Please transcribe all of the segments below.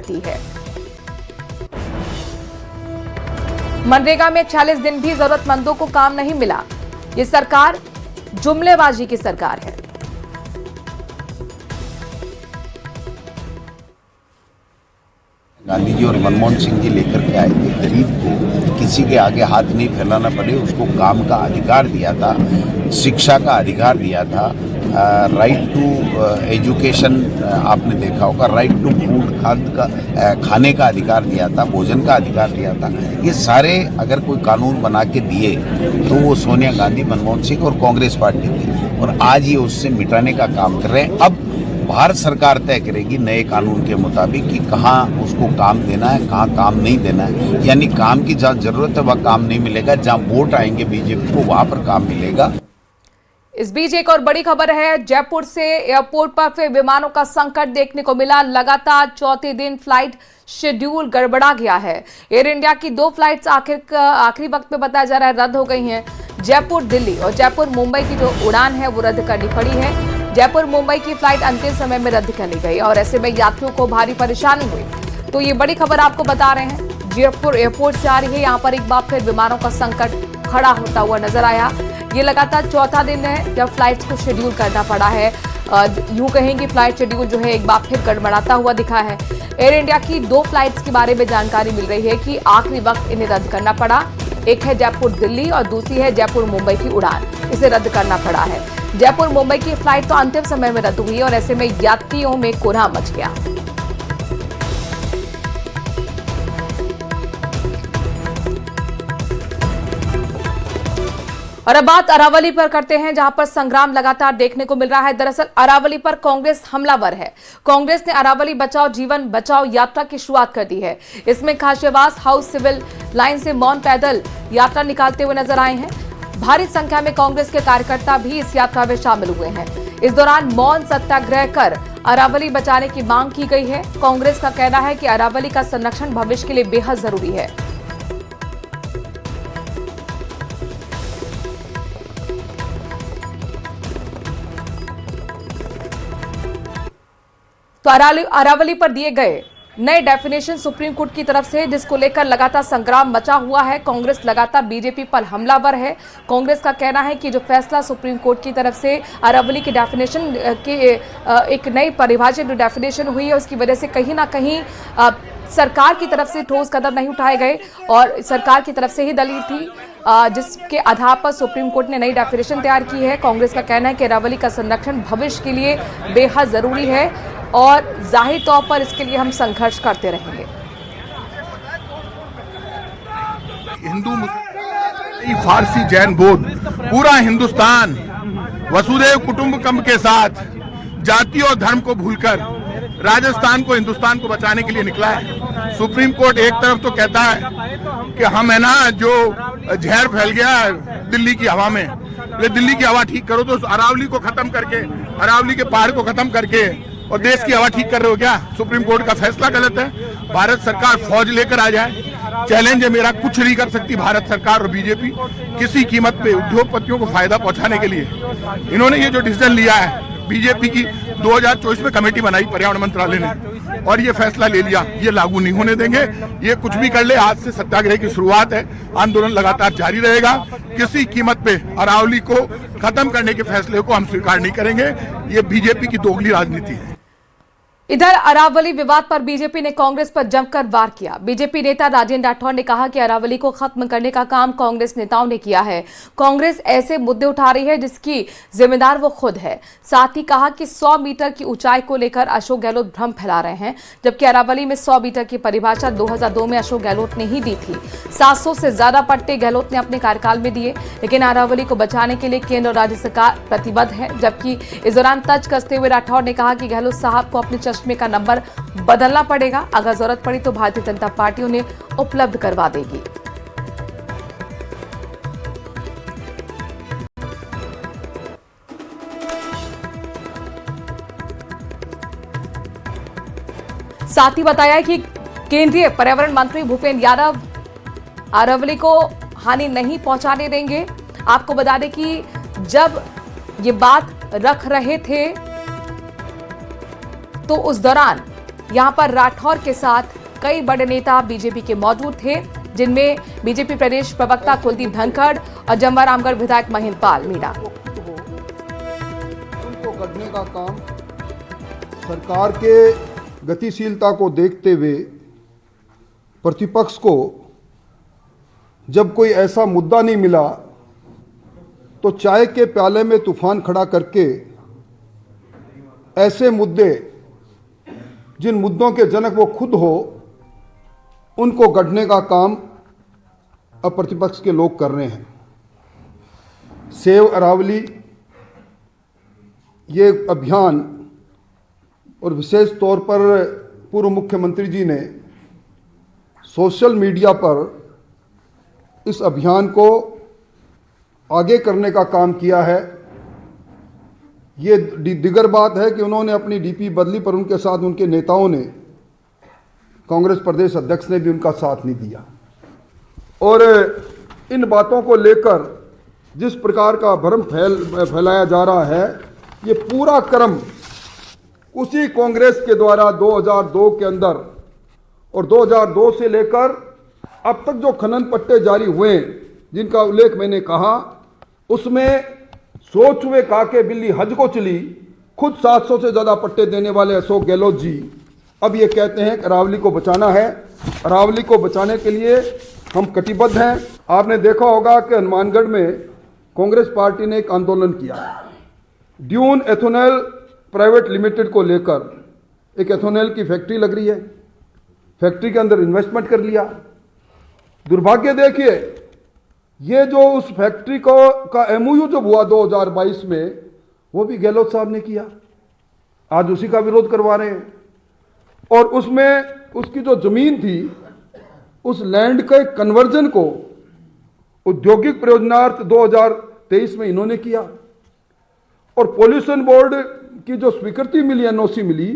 करती है। मनरेगा में 46 दिन भी जरूरतमंदों को काम नहीं मिला। ये सरकार जुमलेबाजी की सरकार है। गांधी जी और मनमोहन सिंह जी लेकर के आए थे, गरीब को किसी के आगे हाथ नहीं फैलाना पड़े, उसको काम का अधिकार दिया था, शिक्षा का अधिकार दिया था, राइट टू एजुकेशन आपने देखा होगा, राइट टू फूड खाने का अधिकार दिया था, भोजन का अधिकार दिया था। ये सारे अगर कोई कानून बना के दिए तो वो सोनिया गांधी, मनमोहन सिंह और कांग्रेस पार्टी थी, और आज ये उससे मिटाने का काम कर रहे हैं। अब भारत सरकार तय करेगी नए कानून के मुताबिक कि कहाँ उसको काम देना है, कहाँ काम नहीं देना है। यानी काम की जहाँ जरूरत है वह काम नहीं मिलेगा, जहाँ वोट आएंगे बीजेपी को वहां पर काम मिलेगा। इस बीच एक और बड़ी खबर है। जयपुर से एयरपोर्ट पर फिर विमानों का संकट देखने को मिला। लगातार चौथे दिन फ्लाइट शेड्यूल गड़बड़ा गया है। एयर इंडिया की 2 फ्लाइट्स आखिरी वक्त में बताया जा रहा है रद्द हो गई हैं। जयपुर दिल्ली और जयपुर मुंबई की जो उड़ान है वो रद्द करनी पड़ी है। जयपुर मुंबई की फ्लाइट अंतिम समय में रद्द कर ली गई और ऐसे में यात्रियों को भारी परेशानी हुई। तो ये बड़ी खबर आपको बता रहे हैं। जयपुर एयरपोर्ट से आ रही है। यहाँ पर एक बार फिर विमानों का संकट खड़ा होता हुआ नजर आया। ये लगातार चौथा दिन है जब फ्लाइट्स को शेड्यूल करना पड़ा है। यूं कहेंगे फ्लाइट शेड्यूल जो है एक बार फिर गड़बड़ाता हुआ दिखा है। एयर इंडिया की 2 फ्लाइट्स के बारे में जानकारी मिल रही है कि आखिरी वक्त इन्हें रद्द करना पड़ा। एक है जयपुर दिल्ली और दूसरी है जयपुर मुंबई की उड़ान, इसे रद्द करना पड़ा है। जयपुर मुंबई की फ्लाइट तो अंतिम समय में रद्द हुई और ऐसे में यात्रियों में कोहराम मच गया। और अब बात अरावली पर करते हैं, जहां पर संग्राम लगातार देखने को मिल रहा है। दरअसल अरावली पर कांग्रेस हमलावर है। कांग्रेस ने अरावली बचाओ जीवन बचाओ यात्रा की शुरुआत कर दी है। इसमें खासियाबाद हाउस सिविल लाइन से मौन पैदल यात्रा निकालते हुए नजर आए हैं। भारी संख्या में कांग्रेस के कार्यकर्ता भी इस यात्रा में शामिल हुए हैं। इस दौरान मौन सत्याग्रह कर अरावली बचाने की मांग की गई है। कांग्रेस का कहना है कि अरावली का संरक्षण भविष्य के लिए बेहद जरूरी है। तो अरावली पर दिए गए नए डेफिनेशन सुप्रीम कोर्ट की तरफ से, जिसको लेकर लगातार संग्राम मचा हुआ है। कांग्रेस लगातार बीजेपी पर हमलावर है। कांग्रेस का कहना है कि जो फैसला सुप्रीम कोर्ट की तरफ से अरावली के डेफिनेशन के एक नई परिभाषित डेफिनेशन हुई है, उसकी वजह से कहीं ना कहीं सरकार की तरफ से ठोस कदम नहीं उठाए गए और सरकार की तरफ से ही दलील थी, जिसके आधार पर सुप्रीम कोर्ट ने नई डेफिनेशन तैयार की है। कांग्रेस का कहना है कि अरावली का संरक्षण भविष्य के लिए बेहद जरूरी है और जाहिर तौर पर इसके लिए हम संघर्ष करते रहेंगे। हिंदू, फारसी, जैन, बौद्ध, पूरा हिंदुस्तान वसुधैव कुटुंबकम के साथ जाति और धर्म को भूलकर राजस्थान को, हिंदुस्तान को बचाने के लिए निकला है। सुप्रीम कोर्ट एक तरफ तो कहता है कि हम है ना, जो जहर फैल गया दिल्ली की हवा में, ये दिल्ली की हवा ठीक करो, तो अरावली को खत्म करके, अरावली के पहाड़ को खत्म करके और देश की हवा ठीक कर रहे हो क्या? सुप्रीम कोर्ट का फैसला गलत है। भारत सरकार फौज लेकर आ जाए, चैलेंज है मेरा, कुछ नहीं कर सकती भारत सरकार और बीजेपी किसी कीमत पे उद्योगपतियों को फायदा पहुंचाने के लिए। इन्होंने ये जो डिसीजन लिया है, बीजेपी की 2024 में कमेटी बनाई पर्यावरण मंत्रालय ने और ये फैसला ले लिया, ये लागू नहीं होने देंगे। ये कुछ भी कर ले, आज से सत्याग्रह की शुरुआत है, आंदोलन लगातार जारी रहेगा। किसी कीमत पे अरावली को खत्म करने के फैसले को हम स्वीकार नहीं करेंगे। ये बीजेपी की दोगली राजनीति है। इधर अरावली विवाद पर बीजेपी ने कांग्रेस पर जमकर वार किया। बीजेपी नेता राजेंद्र राठौड़ ने कहा कि अरावली को खत्म करने का काम कांग्रेस नेताओं ने किया है। कांग्रेस ऐसे मुद्दे उठा रही है जिसकी जिम्मेदार वो खुद है। साथ ही कहा कि 100 मीटर की ऊंचाई को लेकर अशोक गहलोत भ्रम फैला रहे हैं, जबकि अरावली में 100 मीटर की परिभाषा 2002 में अशोक गहलोत ने ही दी थी। 700 से ज्यादा पट्टे गहलोत ने अपने कार्यकाल में दिए, लेकिन अरावली को बचाने के लिए केंद्र और राज्य सरकार प्रतिबद्ध है। जबकि इस दौरान तर्ज कसते हुए राठौड़ ने कहा कि गहलोत साहब को अपने चश्मे का नंबर बदलना पड़ेगा, अगर जरूरत पड़ी तो भारतीय जनता पार्टी उन्हें उपलब्ध करवा देगी। साथ ही बताया कि केंद्रीय पर्यावरण मंत्री भूपेंद्र यादव अरावली को हानि नहीं पहुंचाने देंगे। आपको बता दें कि जब ये बात रख रहे थे तो उस दौरान यहां पर राठौर के साथ कई बड़े नेता बीजेपी के मौजूद थे, जिनमें बीजेपी प्रदेश प्रवक्ता कुलदीप धनखड़ और जमवारामगढ़ विधायक महेंद्रपाल मीणा। उनको करने का काम सरकार के गतिशीलता को देखते हुए प्रतिपक्ष को जब कोई ऐसा मुद्दा नहीं मिला तो चाय के प्याले में तूफान खड़ा करके ऐसे मुद्दे जिन मुद्दों के जनक वो खुद हो उनको गढ़ने का काम अब प्रतिपक्ष के लोग कर रहे हैं। सेव अरावली ये अभियान और विशेष तौर पर पूर्व मुख्यमंत्री जी ने सोशल मीडिया पर इस अभियान को आगे करने का काम किया है। ये दिगर बात है कि उन्होंने अपनी डीपी बदली, पर उनके साथ उनके नेताओं ने, कांग्रेस प्रदेश अध्यक्ष ने भी उनका साथ नहीं दिया। और इन बातों को लेकर जिस प्रकार का भ्रम फैलाया जा रहा है, ये पूरा क्रम उसी कांग्रेस के द्वारा 2002 के अंदर और 2002 से लेकर अब तक जो खनन पट्टे जारी हुए, जिनका उल्लेख मैंने कहा, उसमें सोच हुए काके बिल्ली हज को चली, खुद 700 से ज़्यादा पट्टे देने वाले अशोक गहलोत जी अब ये कहते हैं कि अरावली को बचाना है। अरावली को बचाने के लिए हम कटिबद्ध हैं। आपने देखा होगा कि हनुमानगढ़ में कांग्रेस पार्टी ने एक आंदोलन किया ड्यून एथेनॉल प्राइवेट लिमिटेड को लेकर। एक एथेनॉल की फैक्ट्री लग रही है, फैक्ट्री के अंदर इन्वेस्टमेंट कर लिया। दुर्भाग्य देखिए, ये जो उस फैक्ट्री को का एमओयू जब हुआ 2022 में, वो भी गहलोत साहब ने किया। आज उसी का विरोध करवा रहे हैं। और उसमें उसकी जो जमीन थी, उस लैंड के कन्वर्जन को औद्योगिक प्रयोजनार्थ 2023 में इन्होंने किया। और पॉल्यूशन बोर्ड की जो स्वीकृति मिली, एनओसी मिली,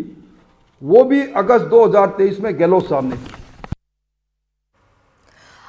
वो भी अगस्त 2023 में गहलोत साहब ने की।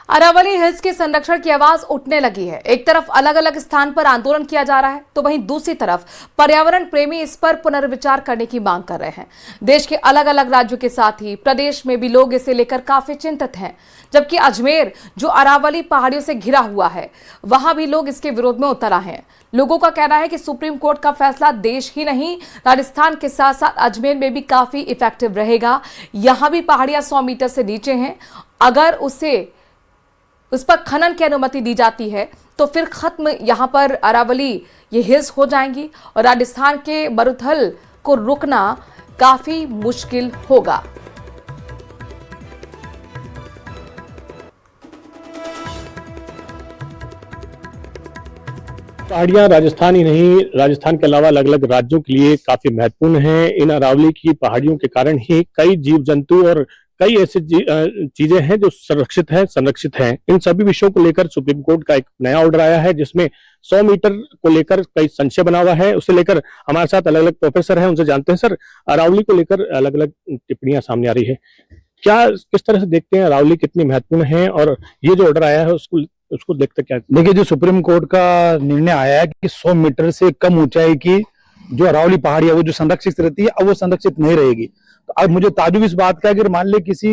अरावली हिल्स के संरक्षण की आवाज उठने लगी है। एक तरफ अलग अलग स्थान पर आंदोलन किया जा रहा है, तो वहीं दूसरी तरफ पर्यावरण प्रेमी इस पर पुनर्विचार करने की मांग कर रहे हैं। देश के अलग अलग राज्यों के साथ ही प्रदेश में भी लोग इसे लेकर काफी चिंतित हैं। जबकि अजमेर, जो अरावली पहाड़ियों से घिरा हुआ है, वहां भी लोग इसके विरोध में उतर आए हैं। लोगों का कहना है कि सुप्रीम कोर्ट का फैसला देश ही नहीं, राजस्थान के साथ साथ अजमेर में भी काफी इफेक्टिव रहेगा। यहां भी पहाड़ियां 100 मीटर से नीचे हैं। अगर उस पर खनन की अनुमति दी जाती है तो फिर खत्म यहां पर अरावली ये हिल्स हो जाएंगी और राजस्थान के मरुथल को रुकना काफी मुश्किल होगा। पहाड़ियां राजस्थान ही नहीं, राजस्थान के अलावा अलग अलग राज्यों के लिए काफी महत्वपूर्ण हैं। इन अरावली की पहाड़ियों के कारण ही कई जीव जंतु और कई ऐसी चीजें हैं जो संरक्षित हैं। इन सभी विषयों को लेकर सुप्रीम कोर्ट का एक नया ऑर्डर आया है, जिसमें 100 मीटर को लेकर कई संशय बना हुआ है। उसे लेकर हमारे साथ अलग अलग प्रोफेसर हैं, उनसे जानते हैं। सर, अरावली को लेकर अलग अलग टिप्पणियां सामने आ रही है, क्या किस तरह से देखते हैं, अरावली कितनी महत्वपूर्ण है और ये जो ऑर्डर आया है उसको देखते क्या? देखिए, जो सुप्रीम कोर्ट का निर्णय आया है कि 100 मीटर से कम ऊंचाई की जो अरावली पहाड़ी है वो जो संरक्षित रहती है, अब वो संरक्षित नहीं रहेगी। तो अब मुझे ताजुब इस बात का, अगर मान ले किसी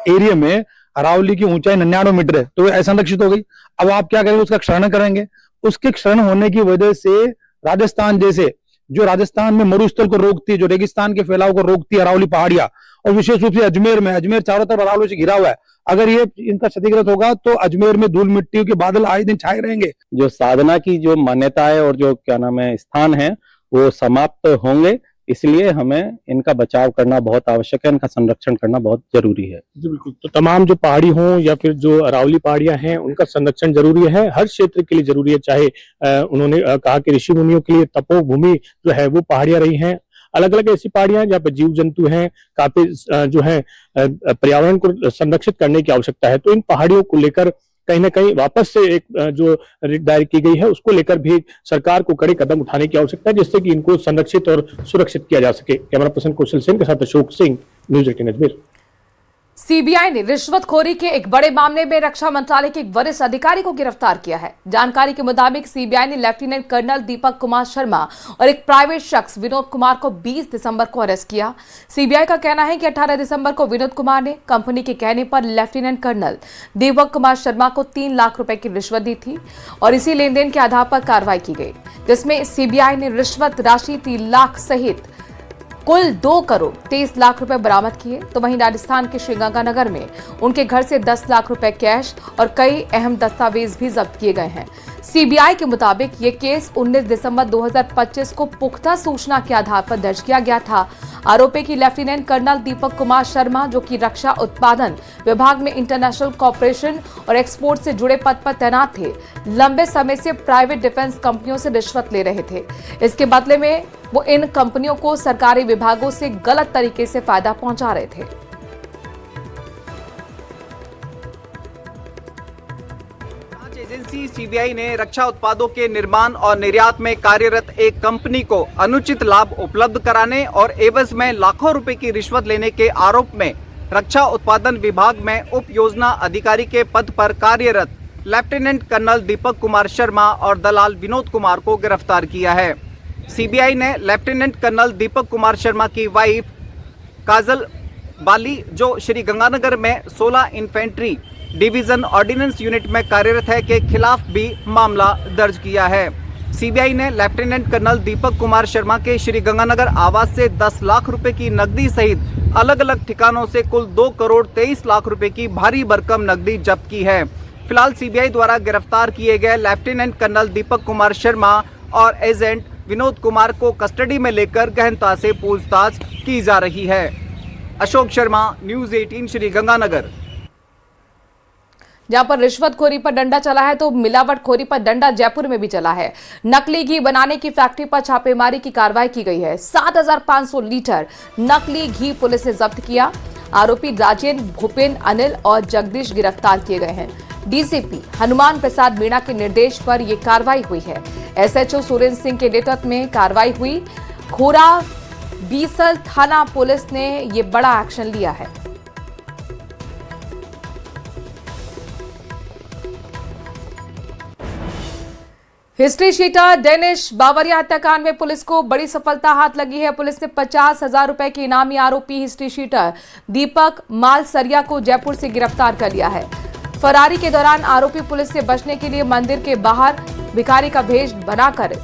एरिया में अरावली की ऊंचाई 99 मीटर है तो वो असंरक्षित हो गई। अब आप क्या करेंगे, उसका क्षरण करेंगे। उसके क्षरण होने की वजह से राजस्थान जैसे, जो राजस्थान में मरुस्थल को रोकती है, जो रेगिस्तान के फैलाव को रोकती है अरावली पहाड़ियां, और विशेष रूप से अजमेर चारों तरफ अरावली से घिरा हुआ है, अगर ये इनका क्षतिग्रस्त होगा तो अजमेर में धूल मिट्टी के बादल आए दिन छाए रहेंगे। जो साधना की जो मान्यता है और जो क्या नाम है स्थान है, वो समाप्त होंगे। इसलिए हमें इनका बचाव करना बहुत आवश्यक है, इनका संरक्षण करना बहुत जरूरी है। जी बिल्कुल। तो तमाम जो पहाड़ी हों या फिर जो अरावली पहाड़ियां हैं, उनका संरक्षण जरूरी है, हर क्षेत्र के लिए जरूरी है। चाहे उन्होंने कहा कि ऋषि मुनियों के लिए तपोभूमि जो है वो पहाड़ियां रही हैं। अलग अलग ऐसी पहाड़ियां जहाँ पे जीव जंतु हैं, काफी जो है पर्यावरण को संरक्षित करने की आवश्यकता है। तो इन पहाड़ियों को लेकर कहीं ना कहीं वापस से एक जो रिट दायर की गई है, उसको लेकर भी सरकार को कड़े कदम उठाने की आवश्यकता है, जिससे कि इनको संरक्षित और सुरक्षित किया जा सके। कैमरा पर्सन कौशल सिंह के साथ अशोक सिंह, न्यूज़ 18 अजमेर। सीबीआई ने रिश्वतखोरी के एक बड़े मामले में रक्षा मंत्रालय के एक वरिष्ठ अधिकारी को गिरफ्तार किया है। जानकारी के मुताबिक सीबीआई ने लेफ्टिनेंट कर्नल दीपक कुमार शर्मा और एक प्राइवेट शख्स विनोद कुमार को 20 दिसंबर को अरेस्ट किया। सीबीआई का कहना है कि 18 दिसंबर को विनोद कुमार ने कंपनी के कहने पर लेफ्टिनेंट कर्नल दीपक कुमार शर्मा को 3 लाख रुपए की रिश्वत दी थी और इसी लेन देन के आधार पर कार्रवाई की गई, जिसमें सीबीआई ने रिश्वत राशि 3 लाख सहित कुल 2 करोड़ 23 लाख रुपए बरामद किए। तो वहीं राजस्थान के श्रीगंगानगर में उनके घर से 10 लाख रुपए कैश और कई अहम दस्तावेज भी जब्त किए गए हैं। सीबीआई के मुताबिक ये केस 19 दिसंबर 2025 को पुख्ता सूचना के आधार पर दर्ज किया गया था। आरोपी की लेफ्टिनेंट कर्नल दीपक कुमार शर्मा, जो कि रक्षा उत्पादन विभाग में इंटरनेशनल कॉर्पोरेशन और एक्सपोर्ट से जुड़े पद पर तैनात थे, लंबे समय से प्राइवेट डिफेंस कंपनियों से रिश्वत ले रहे थे। इसके बदले में वो इन कंपनियों को सरकारी विभागों से गलत तरीके से फायदा पहुंचा रहे थे। एजेंसी सीबीआई ने रक्षा उत्पादों के निर्माण और निर्यात में कार्यरत एक कंपनी को अनुचित लाभ उपलब्ध कराने और एवज में लाखों रुपए की रिश्वत लेने के आरोप में रक्षा उत्पादन विभाग में उप योजना अधिकारी के पद पर कार्यरत लेफ्टिनेंट कर्नल दीपक कुमार शर्मा और दलाल विनोद कुमार को गिरफ्तार किया है। सीबीआई ने लेफ्टिनेंट कर्नल दीपक कुमार शर्मा की वाइफ काजल बाली, जो श्री गंगानगर में 16 इन्फेंट्री डिवीजन ऑर्डिनेंस यूनिट में कार्यरत है, के खिलाफ भी मामला दर्ज किया है। सीबीआई ने लेफ्टिनेंट कर्नल दीपक कुमार शर्मा के श्री गंगानगर आवास से 10 लाख रुपए की नकदी सहित अलग अलग ठिकानों से कुल 2 करोड़ 23 लाख रुपए की भारी भरकम नकदी जब्त की है। फिलहाल सीबीआई द्वारा गिरफ्तार किए गए लेफ्टिनेंट कर्नल दीपक कुमार शर्मा और एजेंट विनोद कुमार को कस्टडी में लेकर गहनता से पूछताछ की जा रही है। अशोक शर्मा, न्यूज़ 18 श्री गंगानगर। जहां पर रिश्वतखोरी पर डंडा चला है, तो मिलावटखोरी पर डंडा जयपुर में भी चला है। नकली घी बनाने की फैक्ट्री पर छापेमारी की कार्रवाई की गई है। 7,500 लीटर नकली घी पुलिस ने जब्त किया। आरोपी राजेंद्र, भूपेन, अनिल और जगदीश गिरफ्तार किए गए हैं। डीसीपी हनुमान प्रसाद मीणा के निर्देश पर यह कार्रवाई हुई है। एसएचओ सुरेंद्र सिंह के नेतृत्व में कार्रवाई हुई। खोरा बीसल थाना पुलिस ने ये बड़ा एक्शन लिया है। हिस्ट्री शीटर डेनिश बावरिया हत्याकांड में पुलिस को बड़ी सफलता हाथ लगी है। पुलिस ने 50,000 रुपए के इनामी आरोपी हिस्ट्री शीटर दीपक मालसरिया को जयपुर से गिरफ्तार कर लिया है। फरारी के दौरान आरोपी पुलिस से बचने के लिए मंदिर के बाहर भिखारी का भेष बनाकर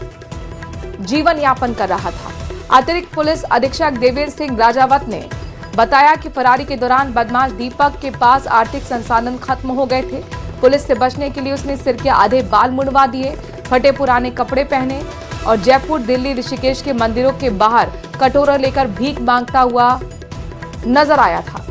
जीवन यापन कर रहा था। अतिरिक्त पुलिस अधीक्षक देवेंद्र सिंह राजावत ने बताया कि फरारी के दौरान बदमाश दीपक के पास आर्थिक संसाधन खत्म हो गए थे। पुलिस से बचने के लिए उसने सिर के आधे बाल मुंडवा दिए, फटे पुराने कपड़े पहने और जयपुर, दिल्ली, ऋषिकेश के मंदिरों के बाहर कटोरा लेकर भीख मांगता हुआ नजर आया था।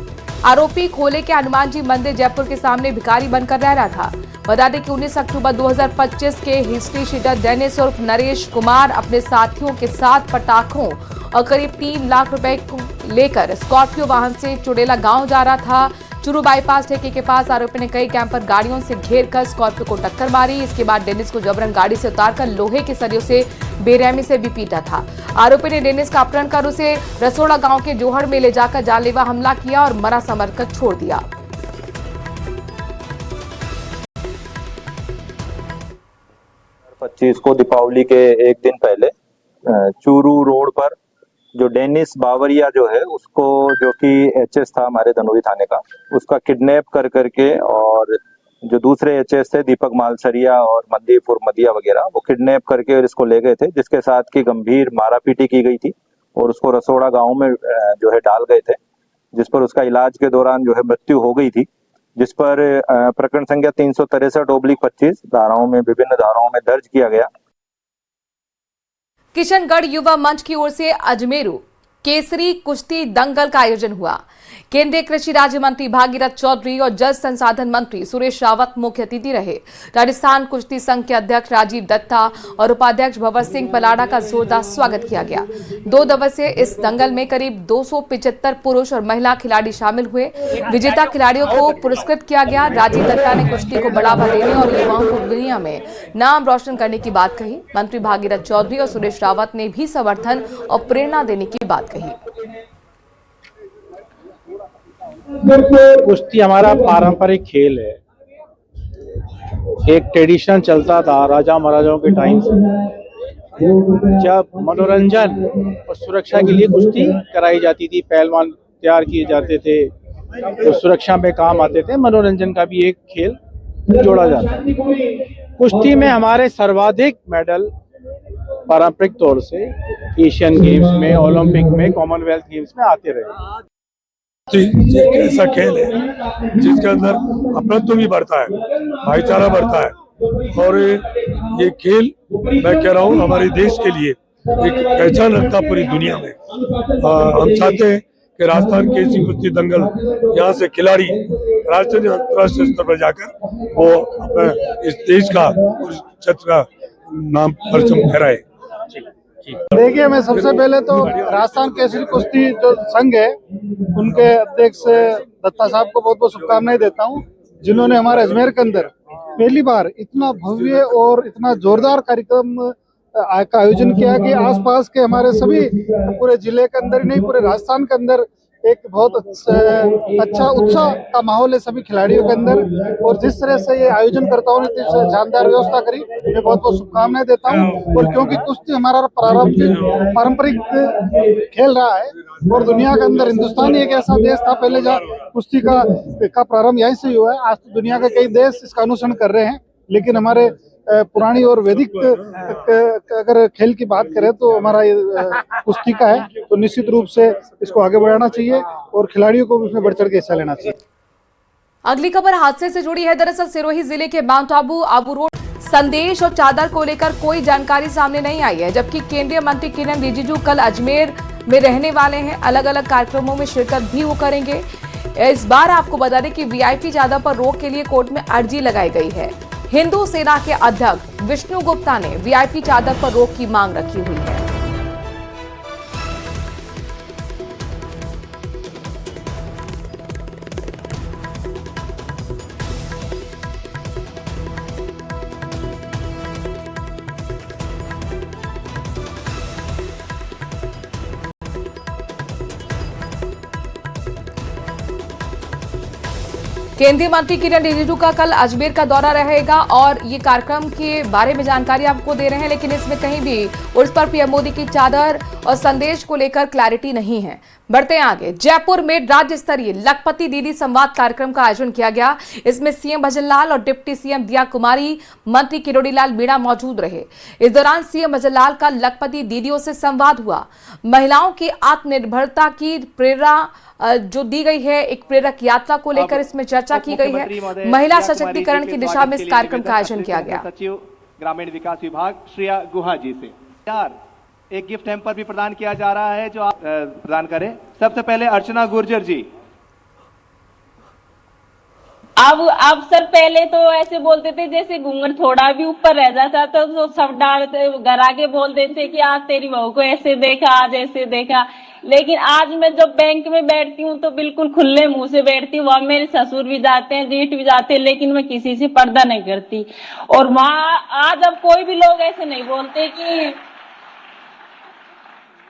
आरोपी खोले के हनुमान जी मंदिर जयपुर के सामने भिखारी बनकर रह रहा था। बता दें कि 19 अक्टूबर 2025 के हिस्ट्री शीटर डेनिस उर्फ नरेश कुमार अपने साथियों के साथ पटाखों और करीब 3 लाख रुपए को लेकर स्कॉर्पियो वाहन से चुड़ेला गांव जा रहा था। चुरू बाईपास ठेके के पास आरोपी ने कई कैंपर गाड़ियों से घेरकर स्कॉर्पियो को टक्कर मारी। इसके बाद डेनिस को जबरन गाड़ी से उतारकर लोहे के सरियों से बेरहमी से भी पीटा था। आरोपी ने डेनिस का अपहरण कर उसे रसोड़ा गांव के जोहड़ में ले जाकर जानलेवा हमला किया और मरा समर कर छोड़ दिया। को दीपावली के एक दिन पहले चूरू रोड पर जो डेनिस बावरिया जो है उसको, जो कि एचएस था हमारे धनोरी थाने का, उसका किडनैप कर करके, और जो दूसरे एचएस थे दीपक मालसरिया और मंदीपुर मदिया वगैरह, वो किडनैप करके और इसको ले गए थे, जिसके साथ की गंभीर मारापीटी की गई थी और उसको रसोड़ा गांव में जो है डाल गए थे, जिस पर उसका इलाज के दौरान जो है मृत्यु हो गई थी, जिस पर प्रकरण संख्या 363/25 धाराओं में, विभिन्न धाराओं में दर्ज किया गया। किशनगढ़ युवा मंच की ओर से अजमेरू केसरी कुश्ती दंगल का आयोजन हुआ। केंद्रीय कृषि राज्य मंत्री भागीरथ चौधरी और जल संसाधन मंत्री सुरेश रावत मुख्य अतिथि रहे। राजस्थान कुश्ती संघ के अध्यक्ष राजीव दत्ता और उपाध्यक्ष भंवर सिंह पलाड़ा का जोरदार स्वागत किया गया। 2 दिवसीय इस दंगल में करीब 275 पुरुष और महिला खिलाड़ी शामिल हुए। विजेता खिलाड़ियों को पुरस्कृत किया गया। राजीव दत्ता ने कुश्ती को बढ़ावा देने और युवाओं को दुनिया में नाम रोशन करने की बात कही। मंत्री भागीरथ चौधरी और सुरेश रावत ने भी समर्थन और प्रेरणा देने की बात कही। कुश्ती हमारा पारंपरिक खेल है, एक ट्रेडिशन चलता था राजा महाराजाओं के टाइम से, जब मनोरंजन और सुरक्षा के लिए कुश्ती कराई जाती थी, पहलवान तैयार किए जाते थे तो सुरक्षा में काम आते थे, मनोरंजन का भी एक खेल जोड़ा जाता है। कुश्ती में हमारे सर्वाधिक मेडल पारंपरिक तौर से एशियन गेम्स में, ओलंपिक में, कॉमनवेल्थ गेम्स में आते रहे। एक ऐसा खेल है जिसके अंदर अपनत्व भी बढ़ता है, भाईचारा बढ़ता है, और ये खेल मैं कह रहा हूँ हमारे देश के लिए एक पहचान रखता है पूरी दुनिया में। हम चाहते हैं कि राजस्थान के इसी कुश्ती दंगल यहाँ से खिलाड़ी राष्ट्रीय अंतर्राष्ट्रीय स्तर पर जाकर वो अपने इस देश का और क्षेत्र का नाम परचम फहराए। देखिए, मैं सबसे पहले तो राजस्थान केसरी कुश्ती जो संघ है उनके अध्यक्ष दत्ता साहब को बहुत बहुत शुभकामनाएं देता हूं, जिन्होंने हमारे अजमेर के अंदर पहली बार इतना भव्य और इतना जोरदार कार्यक्रम का आयोजन किया कि आसपास के हमारे सभी पूरे जिले के अंदर ही नहीं, पूरे राजस्थान के अंदर एक बहुत अच्छा उत्साह का माहौल है सभी खिलाड़ियों के अंदर। और जिस तरह से ये आयोजनकर्ताओं ने इतनी शानदार व्यवस्था करी, मैं बहुत बहुत शुभकामनाएं देता हूं। और क्योंकि कुश्ती हमारा पारंपरिक खेल रहा है और दुनिया के अंदर हिंदुस्तान ही एक ऐसा देश था पहले जहाँ कुश्ती का प्रारंभ यहीं से हुआ है। आज तो दुनिया के कई देश इसका अनुसरण कर रहे हैं, लेकिन हमारे पुरानी और वैदिक अगर खेल की बात करें तो हमारा ये कुश्ती का है, तो निश्चित रूप से इसको आगे बढ़ाना चाहिए और खिलाड़ियों को भी इसमें बढ़ चढ़ के हिस्सा लेना चाहिए। अगली खबर हादसे से जुड़ी है। दरअसल सिरोही जिले के माउंट आबू रोड संदेश और चादर को लेकर कोई जानकारी सामने नहीं आई है, जबकि केंद्रीय मंत्री किरण रिजिजू कल अजमेर में रहने वाले हैं। अलग अलग कार्यक्रमों में शिरकत भी वो करेंगे। इस बार आपको बता दें कि वीआईपी चादर पर रोक के लिए कोर्ट में अर्जी लगाई गई है। हिंदू सेना के अध्यक्ष विष्णु गुप्ता ने वीआईपी चादर पर रोक की मांग रखी हुई है। केंद्रीय मंत्री किरण रिजिजू का कल अजमेर का दौरा रहेगा और ये कार्यक्रम के बारे में जानकारी आपको दे रहे हैं, लेकिन इसमें कहीं भी उस पर पीएम मोदी की चादर और संदेश को लेकर क्लैरिटी नहीं है। बढ़ते हैं आगे। जयपुर में राज्य स्तरीय लखपति दीदी संवाद कार्यक्रम का आयोजन किया गया। इसमें सीएम भजनलाल और डिप्टी सीएम दिया कुमारी, मंत्री किरोड़ीलाल मीणा मौजूद रहे। इस दौरान सीएम भजनलाल का लखपति दीदियों से संवाद हुआ। महिलाओं की आत्मनिर्भरता की प्रेरणा जो दी गई है, एक प्रेरक यात्रा को लेकर इसमें चर्चा की गई है। महिला सशक्तिकरण की दिशा में इस कार्यक्रम का आयोजन किया गया। सचिव ग्रामीण विकास विभाग श्रेया गुहा जी से एक गिफ्ट हैम्पर भी प्रदान किया जा रहा है, जो आप प्रदान करें। सबसे पहले अर्चना गुर्जर जी। अब सर पहले तो ऐसे बोलते थे जैसे घूंघट थोड़ा भी ऊपर रह जाता तो सब डालते घर आके बोल देते कि आज तेरी बहू को ऐसे देखा, आज ऐसे देखा। लेकिन आज मैं जब बैंक में बैठती हूँ तो बिल्कुल खुले मुंह से बैठती हूँ। वहां मेरे ससुर भी जाते हैं, जेठ भी जाते हैं, लेकिन मैं किसी से पर्दा नहीं करती। और वहाँ आज अब कोई भी लोग ऐसे नहीं बोलते कि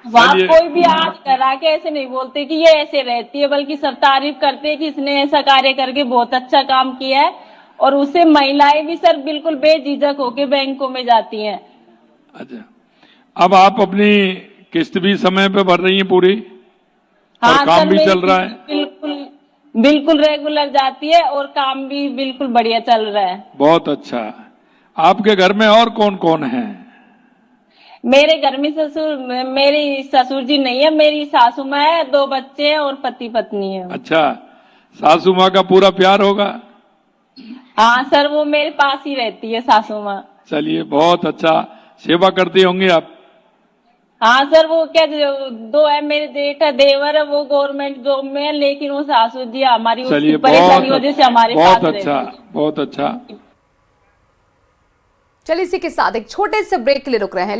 वहाँ कोई भी आज करा के ऐसे नहीं बोलते कि ये ऐसे रहती है, बल्कि सब तारीफ करते हैं कि इसने ऐसा कार्य करके बहुत अच्छा काम किया है। और उससे महिलाएं भी सर बिल्कुल बेझिझक होके बैंकों में जाती हैं। अच्छा, अब आप अपनी किस्त भी समय पे भर रही हैं पूरी? हाँ, और काम भी चल रहा है? बिल्कुल रेगुलर जाती है और काम भी बिल्कुल बढ़िया चल रहा है। बहुत अच्छा। आपके घर में और कौन कौन है? मेरे घर में मेरी ससुर जी नहीं है, मेरी सासू माँ है, 2 बच्चे हैं और पति पत्नी है। अच्छा, सासू माँ का पूरा प्यार होगा? हाँ सर, वो मेरे पास ही रहती है सासू माँ। चलिए, बहुत अच्छा। सेवा करती होंगी आप? हाँ सर, वो क्या 2 है, मेरे जेठ है, देवर है, वो गवर्नमेंट जॉब में है, लेकिन वो सासू जी हमारी परेशानी वजह से हमारे पास रहती है। बहुत अच्छा। चलिए इसी के साथ एक छोटे से ब्रेक के लिए रुक रहे हैं।